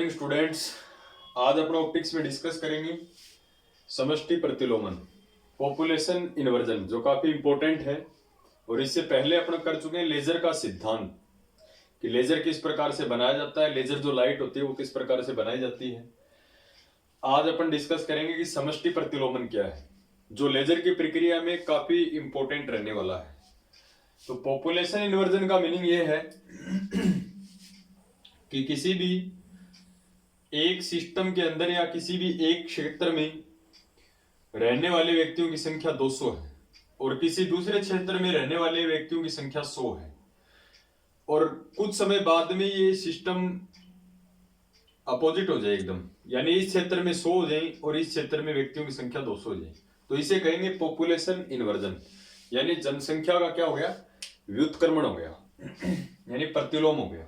Morning students. आज अपना topics में डिस्कस करेंगे समष्टि प्रतिलोमन, पॉपुलेशन इन्वर्जन, जो काफी इंपॉर्टेंट है। और इससे पहले अपन कर चुके हैं लेजर का सिद्धांत कि लेजर किस प्रकार से बनाया जाता है, लेजर जो लाइट होती है वो किस प्रकार से बनाई जाती है। आज अपन डिस्कस करेंगे कि समष्टि प्रतिलोमन क्या है, जो लेजर की प्रक्रिया में काफी इंपॉर्टेंट रहने वाला है। तो पॉपुलेशन इन्वर्जन का मीनिंग ये है कि किसी भी एक सिस्टम के अंदर या किसी भी एक क्षेत्र में रहने वाले व्यक्तियों की संख्या 200 है और किसी दूसरे क्षेत्र में रहने वाले व्यक्तियों की संख्या 100 है, और कुछ समय बाद में ये सिस्टम अपोजिट हो जाए एकदम, यानी इस क्षेत्र में 100 हो जाए और इस क्षेत्र में व्यक्तियों की संख्या 200 हो जाए, तो इसे कहेंगे पॉपुलेशन इन्वर्जन। यानी जनसंख्या का क्या हो गया, व्युत्क्रमण हो गया यानी प्रतिलोम हो गया।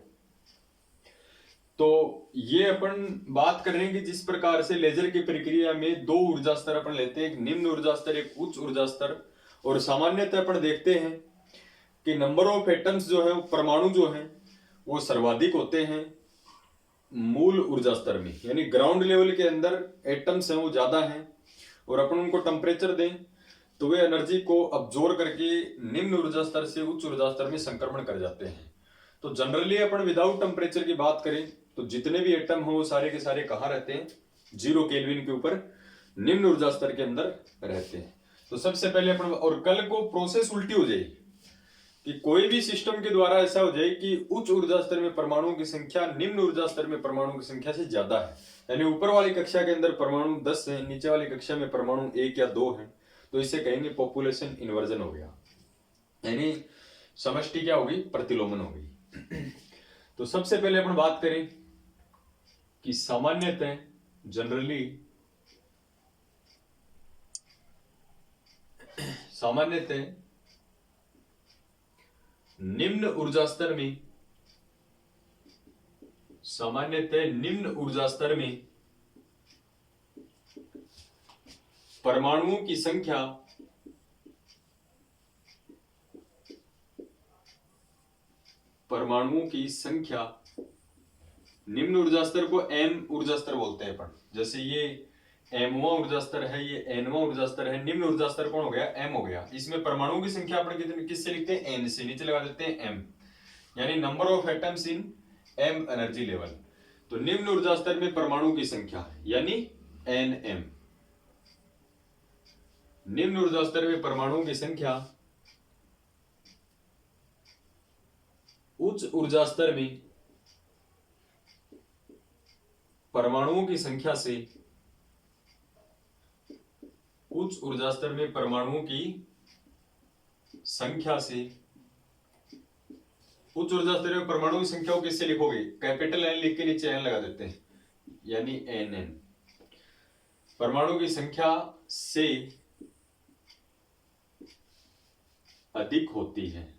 तो ये अपन बात कर रहे हैं कि जिस प्रकार से लेजर की प्रक्रिया में दो ऊर्जा स्तर अपन लेते हैं, एक निम्न ऊर्जा स्तर, एक उच्च ऊर्जा स्तर। और सामान्यतः अपन देखते हैं कि नंबर ऑफ एटम्स जो है, परमाणु जो है वो सर्वाधिक होते हैं मूल ऊर्जा स्तर में, यानी ग्राउंड लेवल के अंदर एटम्स हैं वो ज्यादा हैं, और अपन उनको टेम्परेचर दें तो वे एनर्जी को अब्जॉर्ब करके निम्न ऊर्जा स्तर से उच्च ऊर्जा स्तर में संक्रमण कर जाते हैं। तो जनरली अपन विदाउट टेम्परेचर की बात करें तो जितने भी एटम हो वो सारे के सारे कहाँ रहते हैं, 0 केल्विन के ऊपर निम्न ऊर्जा स्तर के अंदर रहते हैं। तो सबसे पहले अपन, और कल को प्रोसेस उल्टी हो जाएगी कि कोई भी सिस्टम के द्वारा ऐसा हो जाए कि उच्च ऊर्जा स्तर में परमाणुओं की संख्या निम्न ऊर्जा स्तर में परमाणुओं की संख्या से ज्यादा है, यानी ऊपर वाली कक्षा के अंदर परमाणु 10 है, नीचे वाली कक्षा में परमाणु 1 या 2 है, तो इसे कहेंगे पॉपुलेशन इन्वर्जन हो गया, यानी समष्टि क्या होगी, प्रतिलोमन होगी। तो सबसे पहले अपन बात करें कि सामान्यतः निम्न ऊर्जा स्तर में परमाणुओं की संख्या निम्न ऊर्जा स्तर को एम ऊर्जा स्तर बोलते हैं अपन। जैसे ये एमवा ऊर्जा स्तर है, ये एनवा ऊर्जा स्तर है, निम्न ऊर्जा स्तर कौन हो गया, एम हो गया। इसमें परमाणुओं की संख्या अपन कितने किससे लिखते हैं, एन से, नीचे लगा देते हैं एम, यानी number of atoms in M energy level. तो निम्न ऊर्जा स्तर में परमाणुओं की संख्या यानी एन एम, निम्न ऊर्जा स्तर में परमाणुओं की संख्या उच्च ऊर्जा स्तर में परमाणुओं की संख्या से, उच्च ऊर्जा स्तर में परमाणुओं की संख्या से, उच्च ऊर्जा स्तर में परमाणुओं की संख्या को किससे लिखोगे, कैपिटल एन लिख के नीचे एन लगा देते हैं, यानी एन एन, परमाणु की संख्या से अधिक होती है,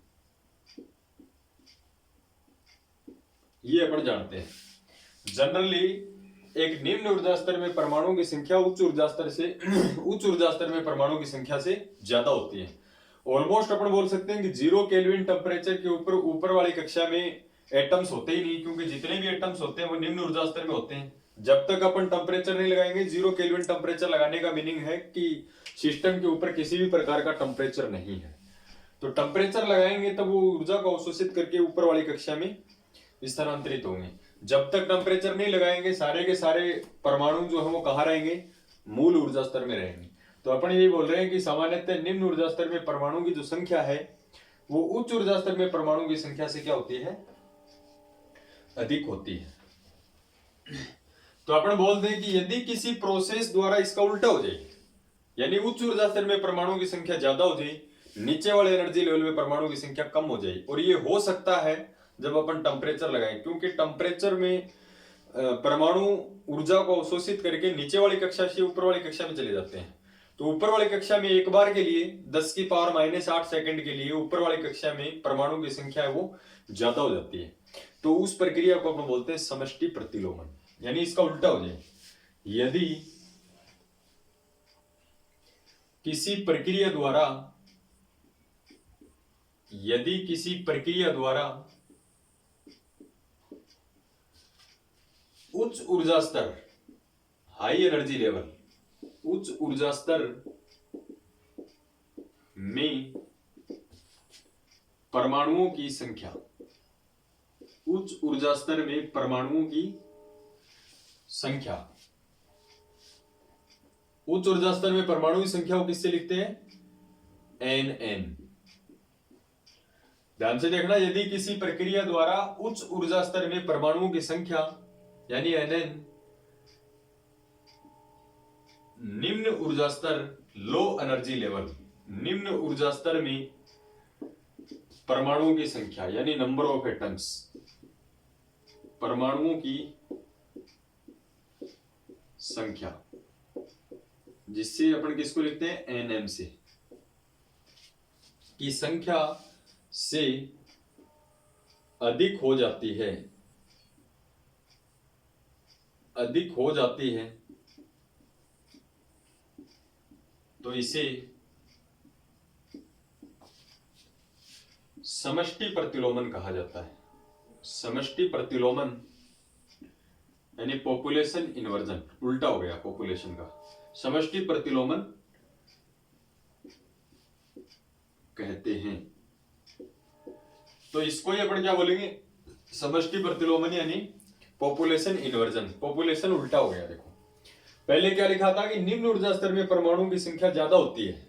ये अपन जानते हैं। जनरली एक निम्न ऊर्जा स्तर में परमाणुओं की संख्या उच्च ऊर्जा स्तर में परमाणुओं की संख्या से ज्यादा होती है। ऑलमोस्ट अपन बोल सकते हैं कि 0 केल्विन टेम्परेचर के ऊपर वाली कक्षा में एटम्स होते ही नहीं, क्योंकि जितने भी एटम्स होते हैं वो निम्न ऊर्जा स्तर में होते हैं। जब तक अपन टेम्परेचर नहीं लगाएंगे, 0 केल्विन टेम्परेचर लगाने का मीनिंग है कि सिस्टम के ऊपर किसी भी प्रकार का टेम्परेचर नहीं है। तो टेम्परेचर लगाएंगे तब वो ऊर्जा को अवशोषित करके ऊपर वाली कक्षा में स्थानांतरित होंगे। जब तक टेम्परेचर नहीं लगाएंगे सारे के सारे परमाणु जो है वो कहाँ रहेंगे, मूल ऊर्जा स्तर में रहेंगे। तो अपन ये बोल रहे हैं कि सामान्यतः निम्न ऊर्जा स्तर में परमाणु की जो संख्या है वो उच्च ऊर्जा स्तर में परमाणु की संख्या से क्या होती है, अधिक होती है। तो अपन बोलते हैं कि यदि किसी प्रोसेस द्वारा इसका उल्टा हो जाए, यानी उच्च ऊर्जा स्तर में परमाणु की संख्या ज्यादा हो जाए, नीचे वाले एनर्जी लेवल में परमाणु की संख्या कम हो जाए, और ये हो सकता है जब अपन टेम्परेचर लगाएं, क्योंकि टेम्परेचर में परमाणु ऊर्जा को अवशोषित करके नीचे वाली कक्षा से ऊपर वाली कक्षा में चले जाते हैं। तो ऊपर वाली कक्षा में एक बार के लिए 10 की पावर -8 सेकंड के लिए ऊपर वाली कक्षा में परमाणु की संख्या है वो ज्यादा हो जाती है। तो उस प्रक्रिया को अपन बोलते हैं समष्टि प्रतिलोमन, यानी इसका उल्टा हो जाए। यदि किसी प्रक्रिया द्वारा उच्च ऊर्जा स्तर, हाई एनर्जी लेवल, उच्च ऊर्जा स्तर में परमाणुओं की संख्या, उच्च ऊर्जा स्तर में परमाणुओं की संख्या, उच्च ऊर्जा स्तर में परमाणु की संख्या को किससे लिखते हैं? Nn। ध्यान से देखना, यदि किसी प्रक्रिया द्वारा उच्च ऊर्जा स्तर में परमाणुओं की संख्या यानी Nn निम्न ऊर्जा स्तर, लो एनर्जी लेवल, निम्न ऊर्जा स्तर में परमाणुओं की संख्या यानी नंबर ऑफ एटम्स, परमाणुओं की संख्या, जिससे अपन किसको लिखते हैं? Nm से, की संख्या से अधिक हो जाती है, अधिक हो जाती है, तो इसे समष्टि प्रतिलोमन कहा जाता है। समष्टि प्रतिलोमन यानी पॉपुलेशन इन्वर्जन, उल्टा हो गया पॉपुलेशन का, समष्टि प्रतिलोमन कहते हैं। तो इसको ही अपन क्या बोलेंगे? समष्टि प्रतिलोमन यानी पॉपुलेशन इन्वर्जन। पॉपुलेशन उल्टा हो गया। देखो पहले क्या लिखा था कि निम्न ऊर्जा स्तर में परमाणुओं की संख्या ज्यादा होती है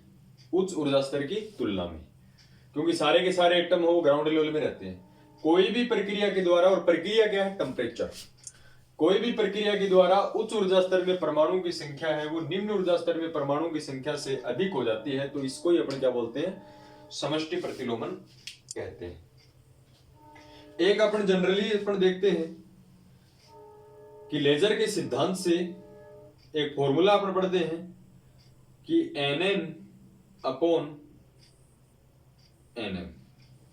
उच्च ऊर्जा स्तर की तुलना में, क्योंकि सारे के सारे एटम हो ग्राउंड लेवल में रहते हैं। कोई भी प्रक्रिया के द्वारा, और प्रक्रिया क्या है? टेम्परेचर। कोई भी प्रक्रिया के द्वारा उच्च ऊर्जा स्तर में परमाणुओं की संख्या है वो निम्न ऊर्जा स्तर में परमाणुओं की संख्या से अधिक हो जाती है, तो इसको ही अपन क्या बोलते हैं? समष्टि प्रतिलोमन कहते हैं। एक अपन जनरली अपन देखते हैं कि लेजर के सिद्धांत से एक फॉर्मूला अपन पढ़ते हैं कि Nn अपॉन Nm।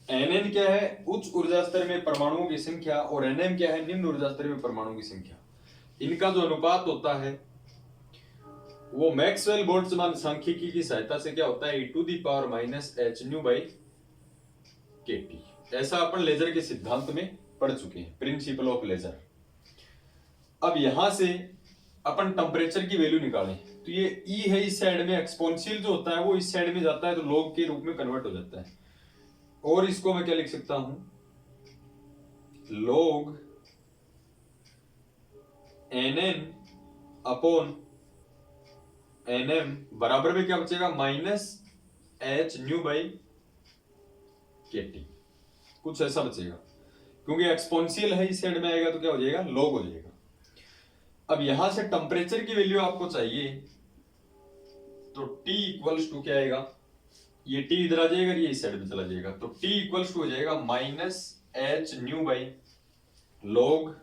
Nn क्या है? उच्च ऊर्जा स्तर में परमाणुओं की संख्या, और Nm क्या है? निम्न ऊर्जा स्तर में परमाणुओं की संख्या। इनका जो अनुपात होता है वो मैक्सवेल बोल्ट्जमान सांख्यिकी की सहायता से क्या होता है? e⁻ℏ/kT। ऐसा अपन लेजर के सिद्धांत में पढ़ चुके हैं, प्रिंसिपल ऑफ लेजर। अब यहां से अपन टेम्परेचर की वैल्यू निकालें तो ये E है, इस साइड में एक्सपोनेंशियल जो होता है वो इस साइड में जाता है तो लॉग के रूप में कन्वर्ट हो जाता है। और इसको मैं क्या लिख सकता हूं? log Nn अपॉन Nm बराबर में क्या बचेगा? -hν/kT, कुछ ऐसा बचेगा, क्योंकि एक्सपोनेंशियल है इस साइड में आएगा तो क्या हो जाएगा? log हो जाएगा। अब यहां से टेम्परेचर की वैल्यू आपको चाहिए तो T इक्वल्स टू क्या आएगा? ये T इधर आ जाएगा, ये इस साइड में चला जाएगा, तो T इक्वल्स टू हो जाएगा -hν/log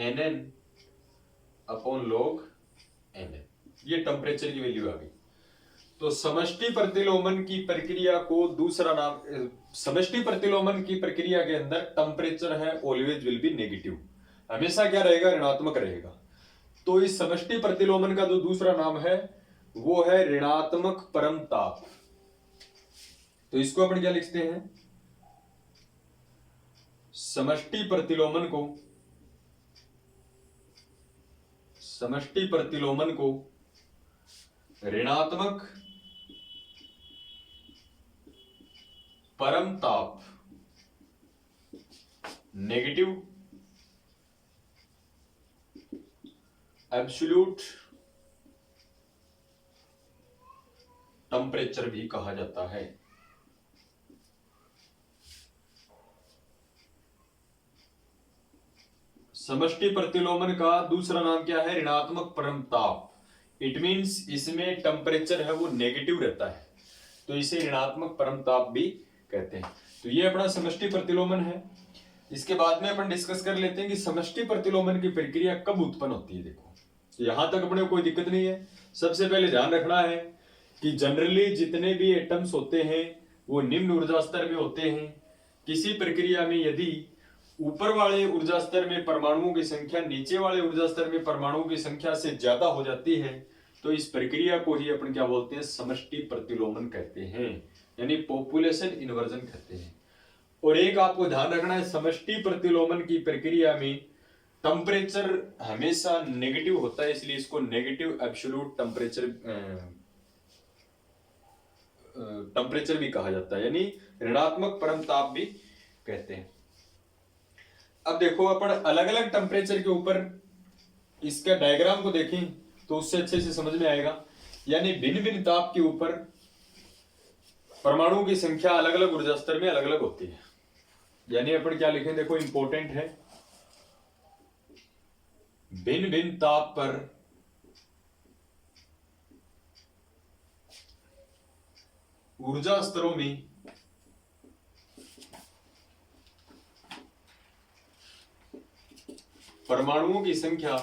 Nn upon log Nn। ये टेम्परेचर की वैल्यू आ गई। तो समष्टि प्रतिलोमन की प्रक्रिया को दूसरा नाम, समष्टि प्रतिलोमन की प्रक्रिया के अंदर टेम्परेचर है ऑलवेज विल बी नेगेटिव, हमेशा क्या रहेगा? ऋणात्मक रहेगा। तो इस समष्टि प्रतिलोमन का जो दूसरा नाम है वो है ऋणात्मक परम ताप। तो इसको अपन क्या लिखते हैं? समष्टि प्रतिलोमन को ऋणात्मक परम ताप, नेगेटिव एब्सोल्यूट टेम्परेचर भी कहा जाता है। समष्टि प्रतिलोमन का दूसरा नाम क्या है? ऋणात्मक परम ताप। इट मींस इसमें टेम्परेचर है वो नेगेटिव रहता है, तो इसे ऋणात्मक परम ताप भी कहते हैं। तो ये अपना समष्टि प्रतिलोमन है। इसके बाद में अपन डिस्कस कर लेते हैं कि समष्टि प्रतिलोमन की प्रक्रिया कब उत्पन्न होती है। देखो यहां तक अपने को कोई दिक्कत नहीं है। सबसे पहले ध्यान रखना है कि जनरली जितने भी एटम्स होते हैं वो निम्न ऊर्जा स्तर में होते हैं। किसी प्रक्रिया में यदि ऊपर वाले ऊर्जा स्तर में परमाणुओं की संख्या नीचे वाले ऊर्जा स्तर में परमाणुओं की संख्या से ज्यादा हो जाती है तो इस प्रक्रिया को ही अपन क्या बोलते हैं? समष्टि प्रतिलोमन कहते हैं, यानी पॉपुलेशन इन्वर्जन कहते हैं। और एक आपको ध्यान रखना है, समष्टि प्रतिलोमन की प्रक्रिया में टेम्परेचर हमेशा नेगेटिव होता है, इसलिए इसको नेगेटिव एब्सोल्यूट टेम्परेचर भी कहा जाता है, यानी ऋणात्मक परम ताप भी कहते हैं। अब देखो अपन अलग अलग टेम्परेचर के ऊपर इसका डायग्राम को देखें तो उससे अच्छे से समझ में आएगा। यानी भिन्न भिन्न ताप के ऊपर परमाणुओं की संख्या अलग अलग ऊर्जा स्तर में अलग अलग होती है। यानी अपन क्या लिखें, देखो इंपॉर्टेंट है, भिन्न भिन्न ताप पर ऊर्जा स्तरों में परमाणुओं की संख्या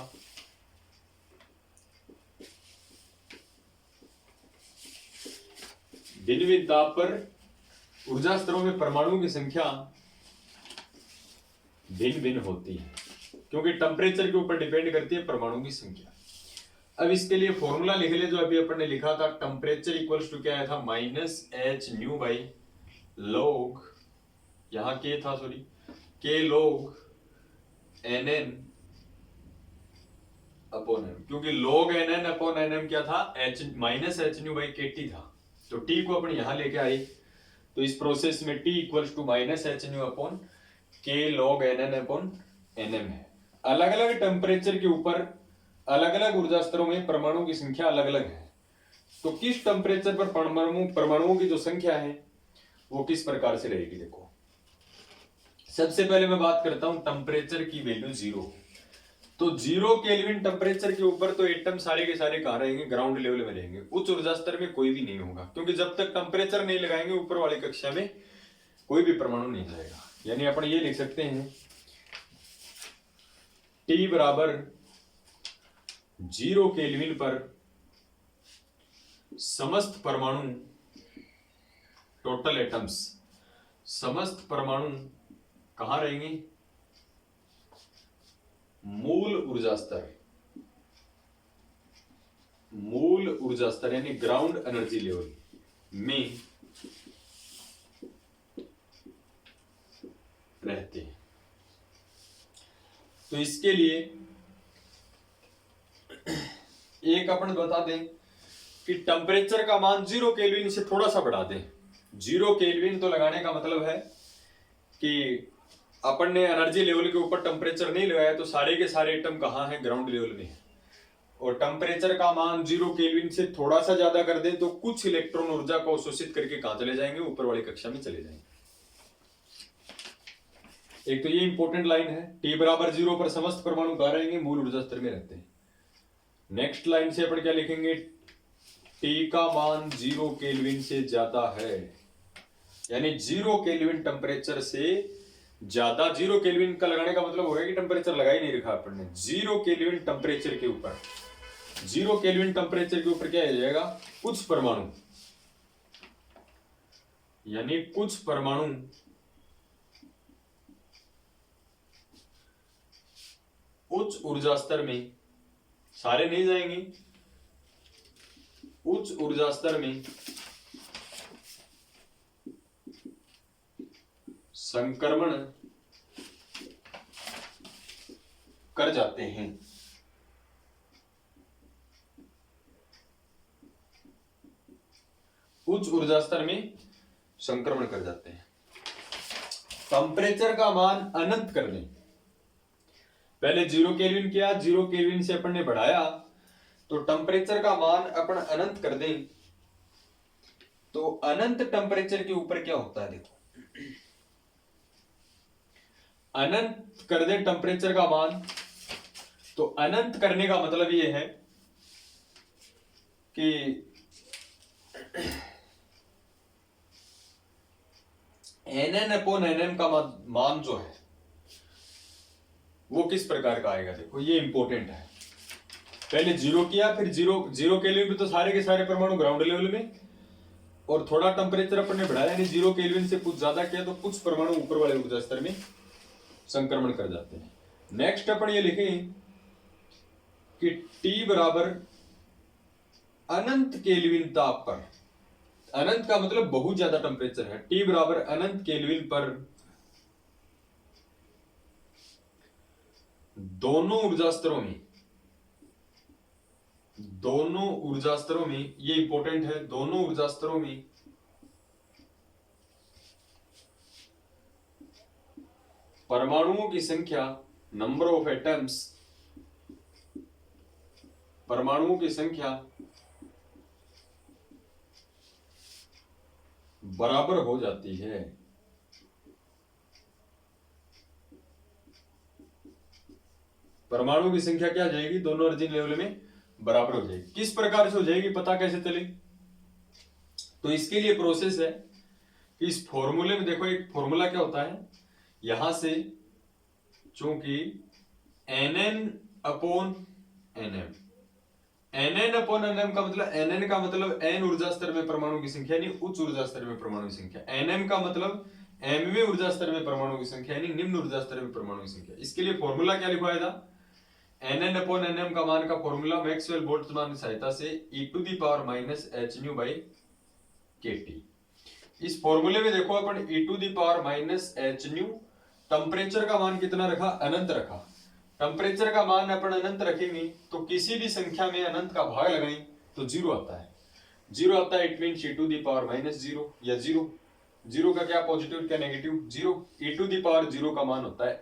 भिन्न भिन्न ताप पर ऊर्जा स्तरों में परमाणुओं की संख्या भिन्न भिन्न होती है, क्योंकि टेम्परेचर के ऊपर डिपेंड करती है परमाणुओं की संख्या। अब इसके लिए फॉर्मूला लिख ले जो अभी अपन ने लिखा था, टेम्परेचर इक्वल्स टू क्या आया था, -h न्यू बाई log, यहां के था sorry, k log nn upon m, क्योंकि log nn अपॉन nm क्या था, -h न्यू बाई kt था। तो t को अपन यहां लेके आए, तो इस प्रोसेस में t equals to -h nu upon k log nn upon nm है। अलग अलग टेम्परेचर के ऊपर अलग अलग ऊर्जा स्तरों में परमाणुओं की संख्या अलग अलग है। तो किस टेम्परेचर पर परमाणुओं की जो संख्या है वो किस प्रकार से रहेगी, देखो सबसे पहले मैं बात करता हूं टेम्परेचर की वैल्यू 0। तो 0 केल्विन टेम्परेचर के ऊपर तो एटम सारे के सारे कहां रहेंगे, ग्राउंड लेवल में रहेंगे, उच्च ऊर्जा स्तर में कोई भी नहीं होगा, क्योंकि जब तक टेम्परेचर नहीं लगाएंगे ऊपर वाली कक्षा में कोई भी परमाणु नहीं जाएगा। यानी अपन ये लिख सकते हैं T बराबर 0 केल्विन पर समस्त परमाणु, टोटल एटम्स, समस्त परमाणु कहां रहेंगे, मूल ऊर्जा स्तर यानी ग्राउंड एनर्जी लेवल में रहते हैं। तो इसके लिए एक अपन बता दें कि टेम्परेचर का मान 0 केल्विन से थोड़ा सा बढ़ा दें। 0 केल्विन तो लगाने का मतलब है कि अपन ने एनर्जी लेवल के ऊपर टेम्परेचर नहीं लगाया, तो सारे के सारे एटम कहां हैं, ग्राउंड लेवल में है। और टेम्परेचर का मान 0 केल्विन से थोड़ा सा ज्यादा कर दें तो कुछ इलेक्ट्रॉन ऊर्जा को अवशोषित करके कहां चले जाएंगे, ऊपर वाली कक्षा में चले जाएंगे। एक तो ये इंपॉर्टेंट लाइन है, T बराबर 0 पर समस्त परमाणु कहां रहेंगे, मूल ऊर्जा स्तर में रहते हैं। नेक्स्ट लाइन से अपन क्या लिखेंगे, T का मान 0 केल्विन से ज्यादा है, यानी 0 केल्विन टेम्परेचर से ज्यादा। 0 केल्विन का लगाने का मतलब हो गया कि टेम्परेचर लगा ही नहीं रखा अपन ने। 0 केल्विन टेम्परेचर के ऊपर, 0 केल्विन टेम्परेचर के ऊपर क्या हो जाएगा, कुछ परमाणु, यानी कुछ परमाणु उच्च ऊर्जा स्तर में, सारे नहीं जाएंगे, उच्च ऊर्जा स्तर में संक्रमण कर जाते हैं। उच्च ऊर्जा स्तर में संक्रमण कर जाते हैं। टेम्परेचर का मान अनंत कर दें, पहले 0 केल्विन किया, 0 केल्विन से अपन ने बढ़ाया, तो टेम्परेचर का मान अपन अनंत कर दें, तो अनंत टेम्परेचर के ऊपर क्या होता है, देखो अनंत कर दे टेम्परेचर का मान, तो अनंत करने का मतलब ये है कि nn अपॉन nm का मान जो है वो किस प्रकार का आएगा, देखो ये इंपॉर्टेंट है। पहले 0 किया, फिर 0 केल्विन पे तो सारे के सारे परमाणु ग्राउंड लेवल में, और थोड़ा टेम्परेचर अपन ने बढ़ाया, यानी 0 केल्विन से कुछ ज्यादा किया, तो कुछ परमाणु ऊपर वाले ऊर्जा स्तर में संक्रमण कर जाते हैं। नेक्स्ट अपन ये लिखें कि T बराबर अनंत केल्विन ताप पर, अनंत का मतलब बहुत ज्यादा टेम्परेचर है, T बराबर अनंत केल्विन पर दोनों ऊर्जा स्तरों में ये इंपॉर्टेंट है, दोनों ऊर्जा स्तरों में परमाणुओं की संख्या, नंबर ऑफ एटम्स, परमाणुओं की संख्या बराबर हो जाती है। परमाणुओं की संख्या क्या हो जाएगी, दोनों एनर्जी लेवल में बराबर हो जाएगी। किस प्रकार से हो जाएगी, पता कैसे चले? तो इसके लिए प्रोसेस है कि इस फॉर्मूले में देखो, एक फॉर्मूला क्या होता है, यहां से चूंकि nn upon nm, nn upon nm का मतलब, nn का मतलब n ऊर्जा स्तर में परमाणु की संख्या यानी उच्च ऊर्जा स्तर में परमाणु की संख्या, nm का मतलब mवें ऊर्जा स्तर में परमाणु की संख्या यानी निम्न ऊर्जा स्तर में परमाणु की संख्या। इसके लिए फॉर्मूला क्या लिखवाया था, nn अपॉन nm का मान का फॉर्मूला मैक्सवेल बोल्ट्जमान की सहायता से e⁻ℎ/kT। इस फॉर्मूले में देखो अपन e⁻ℎ टेम्परेचर का मान कितना रखा, अनंत रखा। टेम्परेचर का मान अपन अनंत रखेंगे तो किसी भी संख्या में अनंत का भाग लगाएं तो जीरो आता है, जीरो आता है। इट मींस e⁻⁻0 या जीरो, जीरो का क्या पॉजिटिव क्या नेगेटिव, जीरो। e⁻0 का मान होता है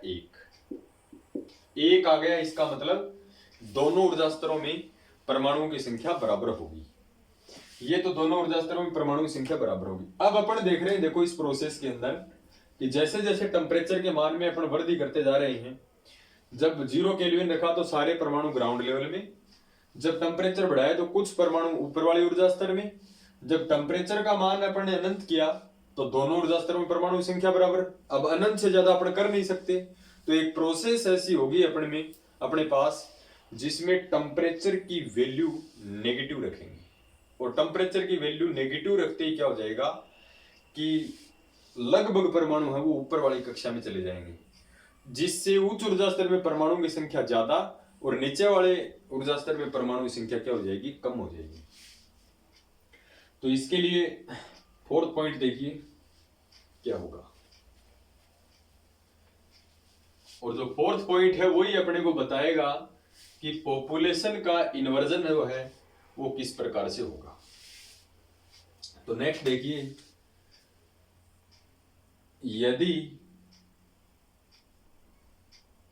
1 आ गया। इसका मतलब दोनों ऊर्जा स्तरों में परमाणुओं की संख्या बराबर होगी। ये तो दोनों ऊर्जा स्तरों में परमाणु की संख्या बराबर होगी। अब अपन देख रहे हैं, देखो इस प्रोसेस के अंदर कि जैसे जैसे टेम्परेचर के मान में अपन वृद्धि करते जा रहे हैं, जब 0 केल्विन रखा तो सारे परमाणु ग्राउंड लेवल में, जब टेम्परेचर बढ़ाया तो कुछ परमाणु ऊपर वाले ऊर्जा स्तर में, जब टेम्परेचर का मान अपन ने अनंत किया तो दोनों ऊर्जा स्तरों में परमाणु की संख्या बराबर। अब अनंत से ज्यादा अपन कर नहीं सकते, तो एक प्रोसेस ऐसी होगी अपने पास जिसमें टेम्परेचर की वैल्यू नेगेटिव रखेंगे, और टेम्परेचर की वैल्यू नेगेटिव रखते ही क्या हो जाएगा कि लगभग परमाणु है वो ऊपर वाली कक्षा में चले जाएंगे, जिससे उच्च ऊर्जा स्तर में परमाणुओं की संख्या ज्यादा और नीचे वाले ऊर्जा स्तर में परमाणु की संख्या क्या हो जाएगी, कम हो जाएगी। तो इसके लिए फोर्थ पॉइंट देखिए क्या होगा, और जो फोर्थ पॉइंट है वही अपने को बताएगा कि पॉपुलेशन का इन्वर्जन जो है वो किस प्रकार से होगा। तो नेक्स्ट देखिए, यदि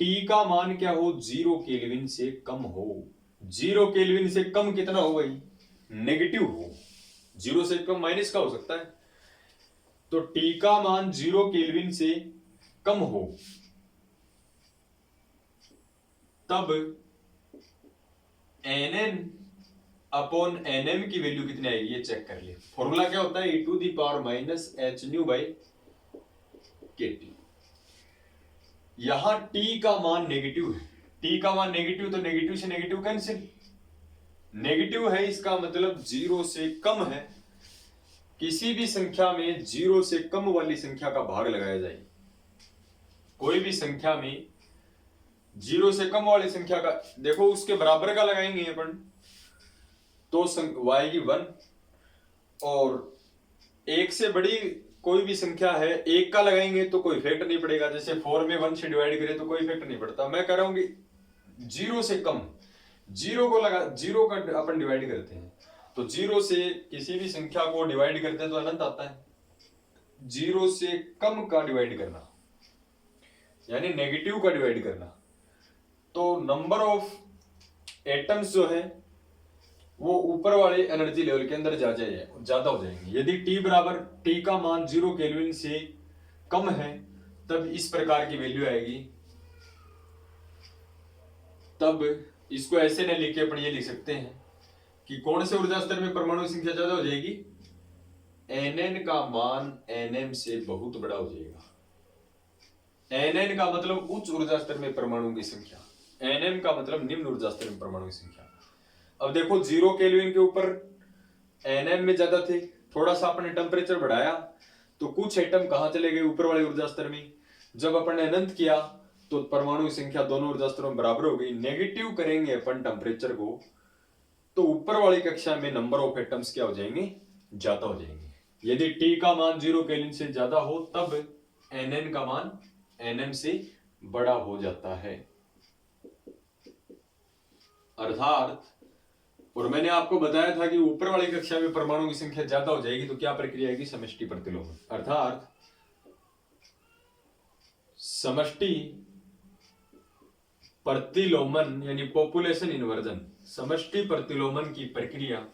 T का मान क्या हो, 0 केल्विन से कम हो। 0 केल्विन से कम कितना हो भाई, नेगेटिव हो। 0 से कम माइनस का हो सकता है, तो T का मान 0 केल्विन से कम हो तब nn अपॉन nm की वैल्यू कितनी आएगी ये चेक कर ले। फॉर्मूला क्या होता है, e⁻ℎ/kT। यहां T का मान नेगेटिव है, T का मान नेगेटिव तो नेगेटिव से नेगेटिव कैंसिल, नेगेटिव है इसका मतलब 0 से कम है। किसी भी संख्या में 0 से कम वाली संख्या का भाग लगाया जाए, कोई भी संख्या में 0 से कम वाली संख्या का, देखो उसके बराबर का लगाएंगे अपन तो वो आएगी 1, और 1 से बड़ी कोई भी संख्या है 1 का लगाएंगे तो कोई इफेक्ट नहीं पड़ेगा। जैसे 4 में 1 से डिवाइड करें तो कोई इफेक्ट नहीं पड़ता। मैं कह रहा हूं कि 0 से कम, 0 को लगा, 0 का अपन डिवाइड करते हैं तो 0 से किसी भी संख्या को डिवाइड करते हैं तो अनंत आता है। 0 से कम का डिवाइड करना यानी नेगेटिव का डिवाइड करना, तो नंबर ऑफ एटम्स जो है वो ऊपर वाले एनर्जी लेवल के अंदर ज्यादा हो जाएंगे। यदि T का मान 0 केल्विन से कम है तब इस प्रकार की वैल्यू आएगी। तब इसको ऐसे न लिख के अपन ये लिख सकते हैं कि कौन से ऊर्जा स्तर में परमाणु की संख्या ज्यादा हो जाएगी, nn का मान nm से बहुत बड़ा हो जाएगा। nn का मतलब उच्च ऊर्जा स्तर में परमाणु की संख्या, nm का मतलब निम्न ऊर्जा स्तर में परमाणु की संख्या। अब देखो 0 केल्विन के ऊपर nm में ज्यादा थे, थोड़ा सा अपने टेम्परेचर बढ़ाया तो कुछ एटम कहां चले गए, ऊपर वाले ऊर्जा स्तर में। जब अपन ने अनंत किया तो परमाणु की संख्या दोनों ऊर्जा स्तरों में बराबर हो गई। नेगेटिव करेंगे अपन टेम्परेचर को तो ऊपर वाली कक्षा में नंबर ऑफ एटम्स क्या हो जाएंगे, ज्यादा हो जाएंगे। यदि T का मान 0 केल्विन से ज्यादा हो तब nn का मान nm से बड़ा हो जाता है। अर्थात, और मैंने आपको बताया था कि ऊपर वाली कक्षा में परमाणु की संख्या ज्यादा हो जाएगी तो क्या प्रक्रिया आएगी, समष्टि प्रतिलोमन। अर्थात समष्टि प्रतिलोमन यानी पॉपुलेशन इन्वर्जन, समष्टि प्रतिलोमन की प्रक्रिया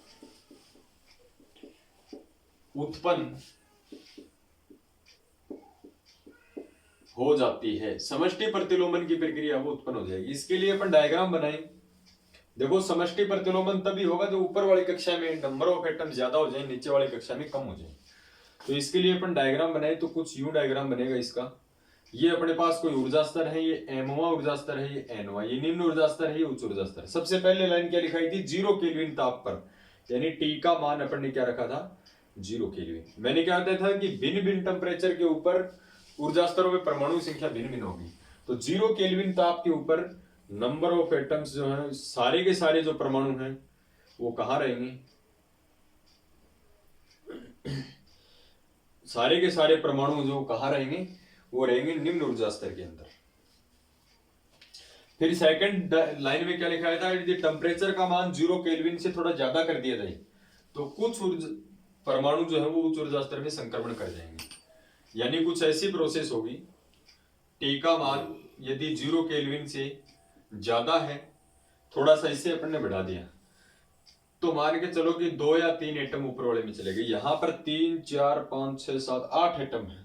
उत्पन्न हो जाती है। समष्टि प्रतिलोमन की प्रक्रिया वो उत्पन्न हो जाएगी। इसके लिए अपन डायग्राम बनाएं। देखो, समष्टि प्रतिलोमन तभी होगा जो ऊपर वाली कक्षा में नंबर ऑफ एटम ज्यादा हो जाए, नीचे वाली कक्षा में कम हो जाए। तो इसके लिए अपन डायग्राम बनाए तो कुछ यूं डायग्राम बनेगा इसका। ये अपने पास कोई ऊर्जा स्तर है, ये एमवा ऊर्जा स्तर है, ये एनवा, ये निम्न ऊर्जा स्तर है, ये उच्च ऊर्जा स्तर है। सबसे पहले लाइन क्या लिखाई थी, 0 केल्विन ताप पर, यानी टी का मान अपन ने क्या रखा था, 0 केल्विन। मैंने क्या बताया था कि भिन्न भिन्न टेम्परेचर के ऊपर ऊर्जा स्तरों में परमाणु की संख्या भिन्न भिन्न होगी। तो 0 केल्विन ताप के ऊपर नंबर ऑफ एटम्स जो है, सारे के सारे जो परमाणु हैं वो कहां रहेंगे, सारे के सारे परमाणु जो कहां रहेंगे, वो रहेंगे निम्न ऊर्जा स्तर के अंदर। फिर सेकंड लाइन में क्या लिखा था, यदि टेम्परेचर का मान 0 केल्विन से थोड़ा ज्यादा कर दिया जाए तो कुछ परमाणु जो है वो उच्च ऊर्जा स्तर में संक्रमण कर जाएंगे। यानी कुछ ऐसी प्रोसेस होगी, टी का मान यदि 0 केल्विन से ज्यादा है, थोड़ा सा इसे अपन ने बढ़ा दिया, तो मान के चलो कि 2 या 3 एटम ऊपर वाले में चले गए। यहां पर 3 4 5 6 7 8 एटम है,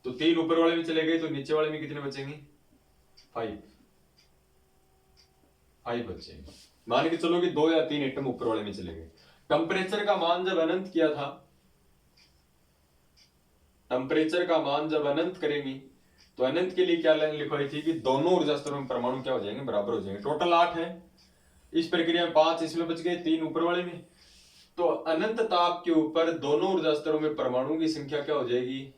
तो 3 ऊपर वाले में चले गए, तो नीचे वाले में कितने बचेंगे, 5 बचेंगे। मान के चलो कि 2 या 3 एटम ऊपर वाले में चले गए। टेम्परेचर का मान जब अनंत किया था, टेम्परेचर का मान जब अनंत करेंगे तो अनंत के लिए क्या लाइन लिखवाई थी कि दोनों ऊर्जा स्तरों में परमाणु क्या हो जाएंगे, बराबर हो जाएंगे। टोटल 8 है, इस प्रक्रिया में 5 इसमें बच गए, 3 ऊपर वाले में। तो अनंत ताप के ऊपर दोनों ऊर्जा स्तरों में परमाणु की संख्या क्या हो जाएगी,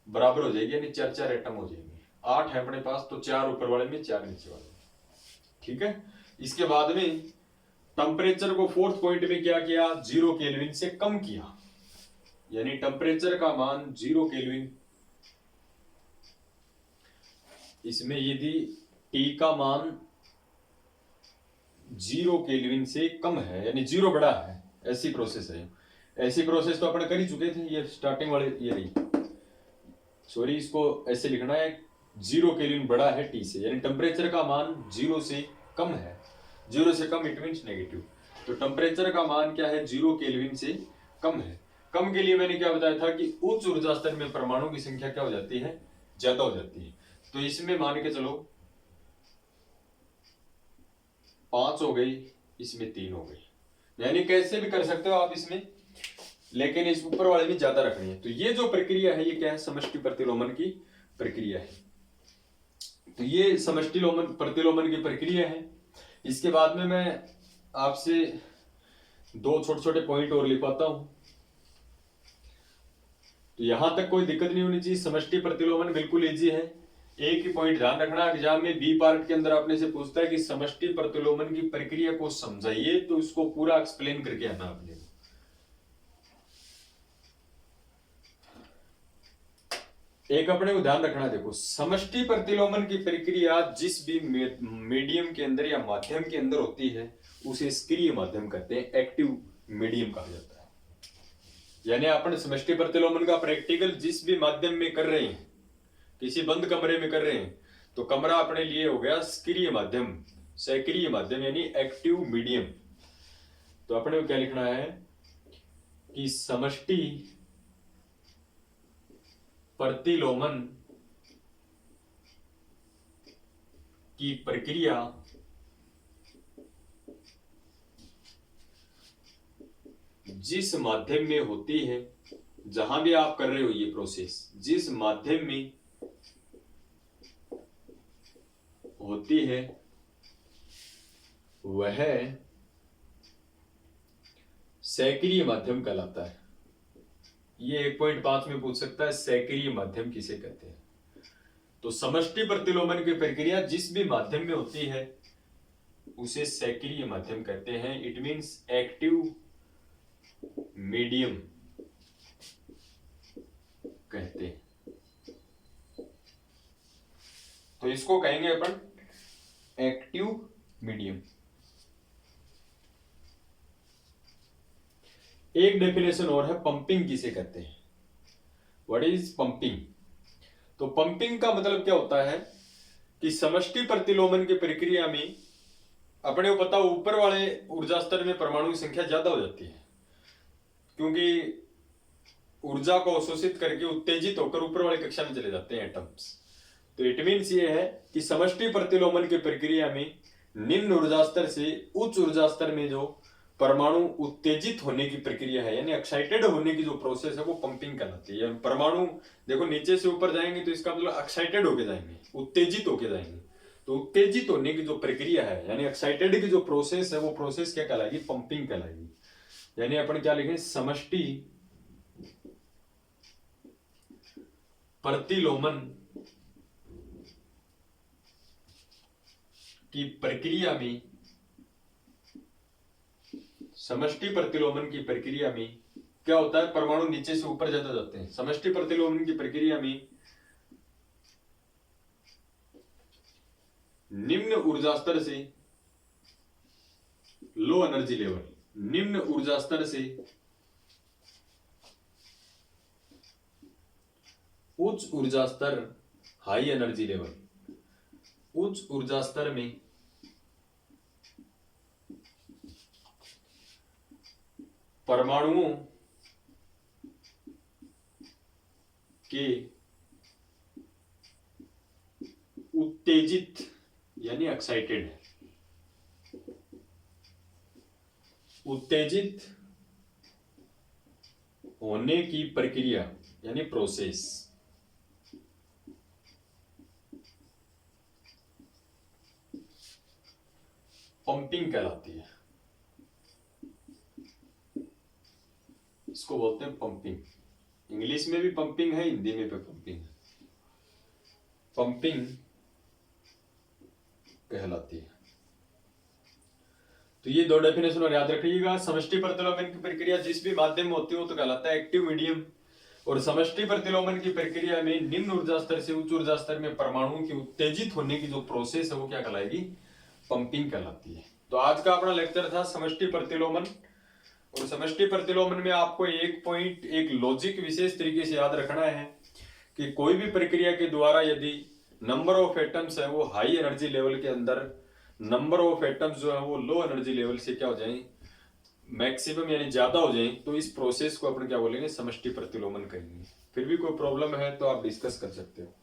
बराबर हो जाएगी, यानी 4 एटम हो जाएंगे। 8 है अपने पास, तो 4 ऊपर वाले में 4 नीचे वाले में, ठीक है। इसके बाद में टेम्परेचर को फोर्थ पॉइंट में क्या किया, 0 केल्विन से कम किया, यानी टेम्परेचर का मान 0 केल्विन, इसमें यदि टी का मान 0 केल्विन से कम है, यानी 0 बड़ा है, ऐसी प्रोसेस है। ऐसी प्रोसेस तो अपन कर ही चुके थे, ये स्टार्टिंग वाले, ये रही, सॉरी इसको ऐसे लिखना है, 0 केल्विन बड़ा है टी से, यानी टेम्परेचर का मान 0 से कम है। 0 से कम इट मींस नेगेटिव। तो टेम्परेचर का मान क्या है, 0 केल्विन से कम है। कम के लिए मैंने क्या बताया था कि उच्च ऊर्जा स्तर में परमाणु की संख्या क्या हो जाती है, ज्यादा हो जाती है। तो इसमें मान के चलो 5 हो गई, इसमें 3 हो गई, यानी कैसे भी कर सकते हो आप इसमें, लेकिन इस ऊपर वाले में ज्यादा रखनी है। तो ये जो प्रक्रिया है ये क्या है, समष्टि प्रतिलोमन की प्रक्रिया है। तो ये समष्टि प्रतिलोमन की प्रक्रिया है। इसके बाद में मैं आपसे 2 छोटे छोटे पॉइंट और लिखवाता हूं। तो यहां तक कोई दिक्कत नहीं होनी चाहिए, समष्टि प्रतिलोमन बिल्कुल इजी है। एक ही पॉइंट ध्यान रखना, एग्जाम में बी पार्ट के अंदर आपने से पूछता है कि समष्टि प्रतिलोमन की प्रक्रिया को समझाइए, तो इसको पूरा एक्सप्लेन करके आना आपने। एक अपने को ध्यान रखना, देखो समष्टि प्रतिलोमन की प्रक्रिया जिस भी मीडियम के अंदर या माध्यम के अंदर होती है उसे सक्रिय माध्यम कहते हैं, एक्टिव मीडियम कहा जाता है। यानी अपन समष्टि प्रतिलोमन का प्रैक्टिकल जिस भी माध्यम में कर रहे हैं, किसी बंद कमरे में कर रहे हैं, तो कमरा अपने लिए हो गया सक्रिय माध्यम, सक्रिय माध्यम यानी एक्टिव मीडियम। तो अपने को क्या लिखना है कि समष्टि प्रतिलोमन की प्रक्रिया जिस माध्यम में होती है, जहां भी आप कर रहे हो ये प्रोसेस, जिस माध्यम में होती है वह सक्रिय माध्यम कहलाता है। ये 1.5 में पूछ सकता है, सक्रिय माध्यम किसे कहते हैं। तो समष्टि प्रतिलोमन की प्रक्रिया जिस भी माध्यम में होती है उसे सक्रिय माध्यम कहते हैं, इट मींस एक्टिव मीडियम कहते हैं। तो इसको कहेंगे अपन एक्टिव मीडियम। एक डेफिनेशन और है, पंपिंग किसे कहते हैं। What is pumping? तो पंपिंग का मतलब क्या होता है कि समष्टि प्रतिलोमन की प्रक्रिया में अपने को पता, ऊपर वाले ऊर्जा स्तर में परमाणु की संख्या ज्यादा हो जाती है, क्योंकि ऊर्जा को अवशोषित करके उत्तेजित होकर ऊपर वाली कक्षा में चले जाते हैं एटम्स। तो इट मीन्स ये है कि समष्टि प्रतिलोमन की प्रक्रिया में निम्न ऊर्जा स्तर से उच्च ऊर्जा स्तर में जो परमाणु उत्तेजित होने की प्रक्रिया है, यानी एक्साइटेड होने की जो प्रोसेस है, वो पंपिंग कहलाती है। परमाणु देखो नीचे से ऊपर जाएंगे तो इसका मतलब एक्साइटेड होके जाएंगे, उत्तेजित होके जाएंगे। तो उत्तेजित होने की जो प्रक्रिया है, यानी एक्साइटेड की जो प्रोसेस है, वो प्रोसेस क्या कहलाएगी? पंपिंग कहलाएगी। यानी अपन क्या लिखें? समष्टि प्रतिलोमन की प्रक्रिया में, समष्टि प्रतिलोमन की प्रक्रिया में क्या होता है? परमाणु नीचे से ऊपर जाते जाते हैं। समष्टि प्रतिलोमन की प्रक्रिया में निम्न ऊर्जा स्तर से लो एनर्जी लेवल, निम्न ऊर्जा स्तर से उच्च ऊर्जा स्तर हाई एनर्जी लेवल, उच्च ऊर्जा स्तर में परमाणुओं के उत्तेजित यानी एक्साइटेड, उत्तेजित होने की प्रक्रिया यानी प्रोसेस पंपिंग कहलाती है। इसको बोलते हैं पंपिंग। इंग्लिश में भी पंपिंग है, हिंदी में भी पंपिंग है। पंपिंग कहलाती है। तो ये दो डेफिनेशन और याद रखिएगा। समष्टि प्रतिलोमन की प्रक्रिया जिस भी माध्यम में होती है वो तो कहलाता है एक्टिव मीडियम, और समष्टि प्रतिलोमन की प्रक्रिया में निम्न ऊर्जा स्तर से उच्च ऊर्जा स्तर में परमाणुओं की उत्तेजित होने की जो प्रोसेस है वो क्या कहलाएगी? पंपिंग कहलाती है। तो आज का अपना लेक्चर था समष्टि प्रतिलोमन, और समष्टि प्रतिलोमन में आपको एक पॉइंट, एक लॉजिक विशेष तरीके से याद रखना है कि कोई भी प्रक्रिया के द्वारा यदि नंबर ऑफ एटम्स है वो हाई एनर्जी लेवल के अंदर, नंबर ऑफ एटम्स जो है वो लो एनर्जी लेवल से क्या हो जाए? मैक्सिमम यानी ज्यादा हो जाए, तो इस प्रोसेस को अपन क्या बोलेंगे? समष्टि प्रतिलोमन कहेंगे। फिर भी कोई प्रॉब्लम है तो आप डिस्कस कर सकते हो।